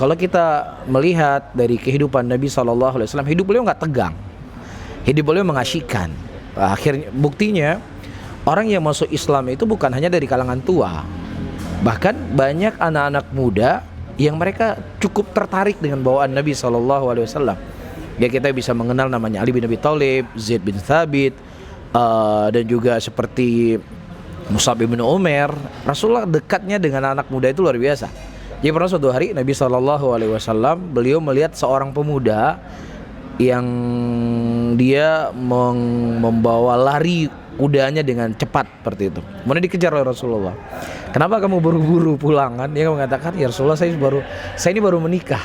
kalau kita melihat dari kehidupan Nabi SAW, hidup beliau nggak tegang, hidup beliau mengasyikkan. Akhirnya buktinya orang yang masuk Islam itu bukan hanya dari kalangan tua, bahkan banyak anak-anak muda yang mereka cukup tertarik dengan bawaan Nabi SAW. Ya, kita bisa mengenal namanya Ali bin Abi Thalib, Zaid bin Thabit, dan juga seperti Mus'ab bin Umair. Rasulullah dekatnya dengan anak muda itu luar biasa. Jadi pernah suatu hari Nabi SAW, beliau melihat seorang pemuda yang dia membawa lari kudanya dengan cepat seperti itu. Kemudian dikejar oleh Rasulullah. Kenapa kamu buru-buru pulang? Kan dia mengatakan, ya Rasulullah, saya ini baru menikah.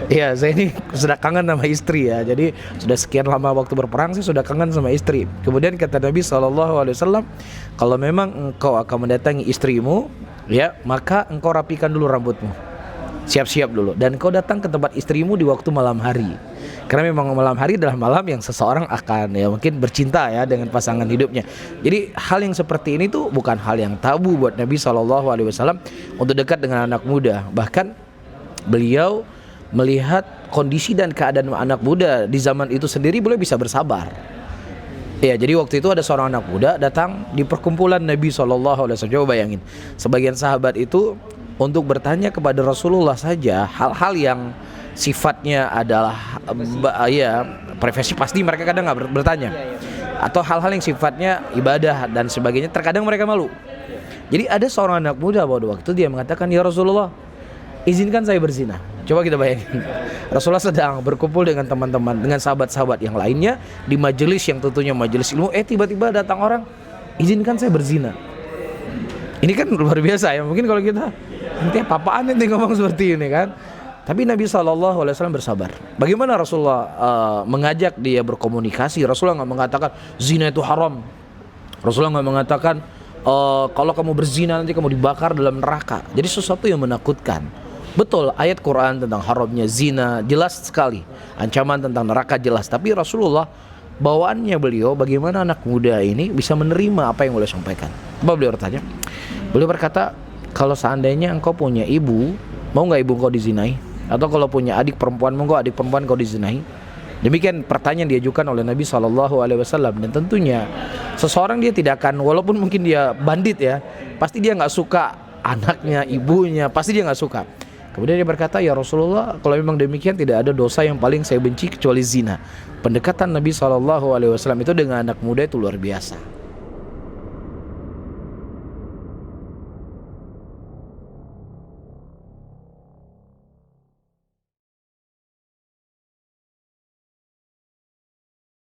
Ya, saya ini sudah kangen sama istri ya. Jadi sudah sekian lama waktu berperang, saya sudah kangen sama istri. Kemudian kata Nabi SAW, kalau memang engkau akan mendatangi istrimu, ya, maka engkau rapikan dulu rambutmu, siap-siap dulu, dan engkau datang ke tempat istrimu di waktu malam hari. Karena memang malam hari adalah malam yang seseorang akan ya mungkin bercinta ya dengan pasangan hidupnya. Jadi hal yang seperti ini tuh bukan hal yang tabu buat Nabi SAW untuk dekat dengan anak muda. Bahkan beliau melihat kondisi dan keadaan anak muda di zaman itu sendiri, beliau bisa bersabar. Ya, jadi waktu itu ada seorang anak muda datang di perkumpulan Nabi SAW. Coba bayangin, sebagian sahabat itu untuk bertanya kepada Rasulullah saja hal-hal yang sifatnya adalah ya privasi, pasti mereka kadang nggak bertanya, atau hal-hal yang sifatnya ibadah dan sebagainya, terkadang mereka malu. Jadi ada seorang anak muda pada waktu dia mengatakan, ya Rasulullah, izinkan saya berzina. Coba kita bayangin, Rasulullah sedang berkumpul dengan teman-teman, dengan sahabat-sahabat yang lainnya di majelis yang tentunya majelis ilmu. Tiba-tiba datang orang, izinkan saya berzina. Ini kan luar biasa ya. Mungkin kalau kita nanti apa-apaan nih ngomong seperti ini kan. Tapi Nabi SAW bersabar. Bagaimana Rasulullah mengajak dia berkomunikasi? Rasulullah nggak mengatakan zina itu haram. Rasulullah nggak mengatakan kalau kamu berzina nanti kamu dibakar dalam neraka. Jadi sesuatu yang menakutkan. Betul, ayat Quran tentang haramnya zina jelas sekali, ancaman tentang neraka jelas. Tapi Rasulullah, bawaannya beliau, bagaimana anak muda ini bisa menerima apa yang beliau sampaikan. Coba beliau bertanya, beliau berkata, kalau seandainya engkau punya ibu, mau nggak ibu engkau dizinai? Atau kalau punya adik perempuan, mau nggak adik perempuan kau dizinai? Demikian pertanyaan diajukan oleh Nabi SAW. Dan tentunya seseorang dia tidak akan, walaupun mungkin dia bandit ya, pasti dia nggak suka anaknya, ibunya, pasti dia nggak suka. Kemudian dia berkata, ya Rasulullah, kalau memang demikian tidak ada dosa yang paling saya benci kecuali zina. Pendekatan Nabi SAW itu dengan anak muda itu luar biasa.